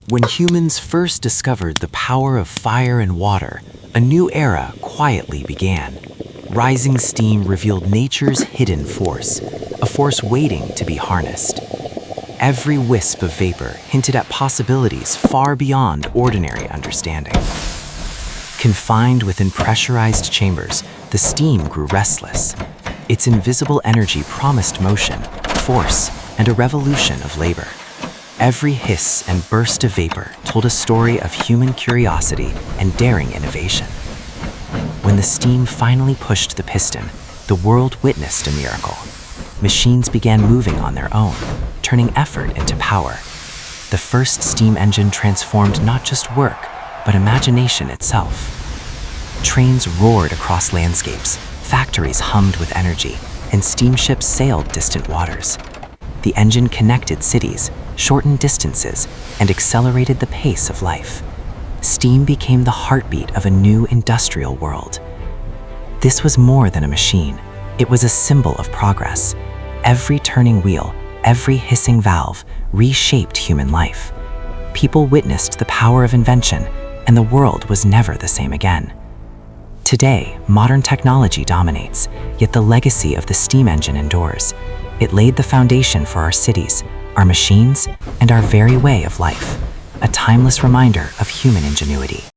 When humans first discovered the power of fire and water, a new era quietly began. Rising steam revealed nature's hidden force, a force waiting to be harnessed. Every wisp of vapor hinted at possibilities far beyond ordinary understanding. Confined within pressurized chambers, the steam grew restless. Its invisible energy promised motion, force, and a revolution of labor. Every hiss and burst of vapor told a story of human curiosity and daring innovation. When the steam finally pushed the piston, the world witnessed a miracle. Machines began moving on their own, turning effort into power. The first steam engine transformed not just work, but imagination itself. Trains roared across landscapes, factories hummed with energy, and steamships sailed distant waters. The engine connected cities, shortened distances, and accelerated the pace of life. Steam became the heartbeat of a new industrial world. This was more than a machine. It was a symbol of progress. Every turning wheel, every hissing valve reshaped human life. People witnessed the power of invention, and the world was never the same again. Today, modern technology dominates, yet the legacy of the steam engine endures. It laid the foundation for our cities, our machines, and our very way of life, a timeless reminder of human ingenuity.